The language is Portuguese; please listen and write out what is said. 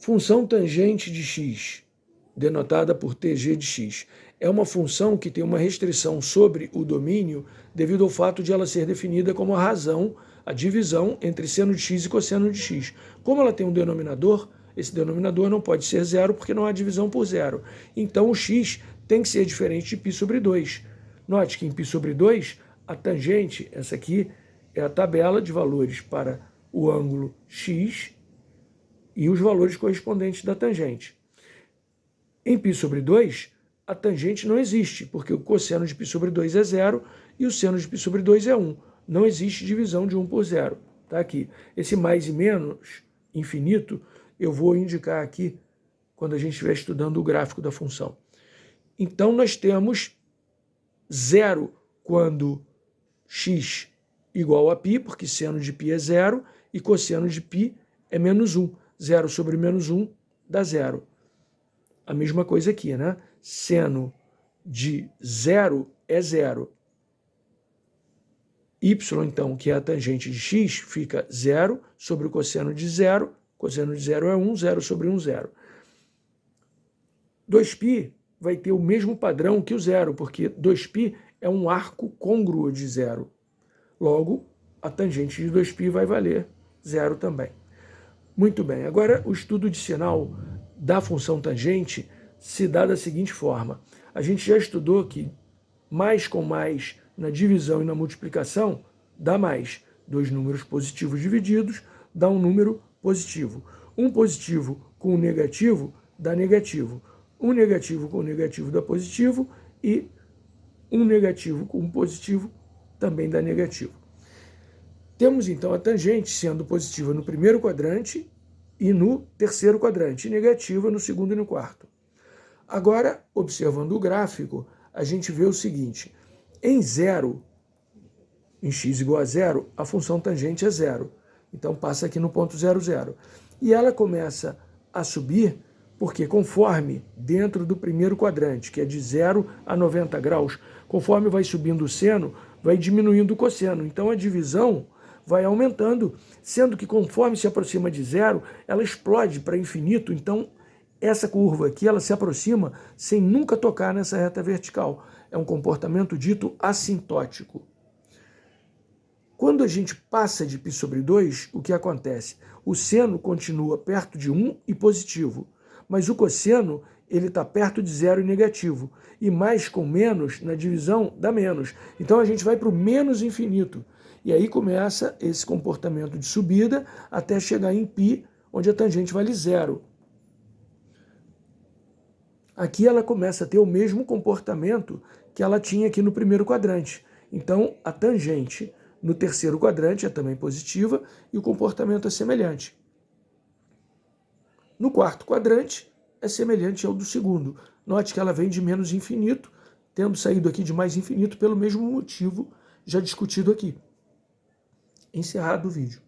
Função tangente de x, denotada por tg de x, é uma função que tem uma restrição sobre o domínio devido ao fato de ela ser definida como a razão, a divisão entre seno de x e cosseno de x. Como ela tem um denominador, esse denominador não pode ser zero porque não há divisão por zero. Então o x tem que ser diferente de π sobre 2. Note que em π sobre 2, a tangente, essa aqui, é a tabela de valores para o ângulo x e os valores correspondentes da tangente. Em π sobre 2, a tangente não existe, porque o cosseno de π sobre 2 é zero e o seno de π sobre 2 é 1. Não existe divisão de 1 por zero. Está aqui. Esse mais e menos infinito eu vou indicar aqui quando a gente estiver estudando o gráfico da função. Então, nós temos zero quando x igual a π, porque seno de π é zero, e cosseno de π é menos 1. 0 sobre menos 1 dá zero. A mesma coisa aqui, né? Seno de zero é zero. Y, então, que é a tangente de x, fica zero sobre o cosseno de zero. Cosseno de zero é 1, 0 sobre 1, 0. 2π vai ter o mesmo padrão que o zero, porque 2π é um arco côngruo de zero. Logo, a tangente de 2π vai valer zero também. Muito bem, agora o estudo de sinal da função tangente se dá da seguinte forma. A gente já estudou que mais com mais na divisão e na multiplicação dá mais. Dois números positivos divididos dá um número positivo. Um positivo com um negativo dá negativo. Um negativo com um negativo dá positivo e um negativo com um positivo também dá negativo. Temos então a tangente sendo positiva no primeiro quadrante e no terceiro quadrante, e negativa no segundo e no quarto. Agora, observando o gráfico, a gente vê o seguinte: em zero, em x igual a zero, a função tangente é zero. Então passa aqui no ponto 0, 0. E ela começa a subir porque conforme dentro do primeiro quadrante, que é de 0 a 90 graus, conforme vai subindo o seno, vai diminuindo o cosseno. Então a divisão vai aumentando, sendo que conforme se aproxima de zero, ela explode para infinito. Então essa curva aqui, ela se aproxima sem nunca tocar nessa reta vertical. É um comportamento dito assintótico. Quando a gente passa de π sobre 2, o que acontece? O seno continua perto de 1 e positivo, mas o cosseno ele está perto de zero e negativo. E mais com menos, na divisão, dá menos. Então a gente vai para o menos infinito. E aí começa esse comportamento de subida até chegar em π, onde a tangente vale zero. Aqui ela começa a ter o mesmo comportamento que ela tinha aqui no primeiro quadrante. Então a tangente no terceiro quadrante é também positiva e o comportamento é semelhante. No quarto quadrante é semelhante ao do segundo. Note que ela vem de menos infinito, tendo saído aqui de mais infinito pelo mesmo motivo já discutido aqui. Encerrado o vídeo.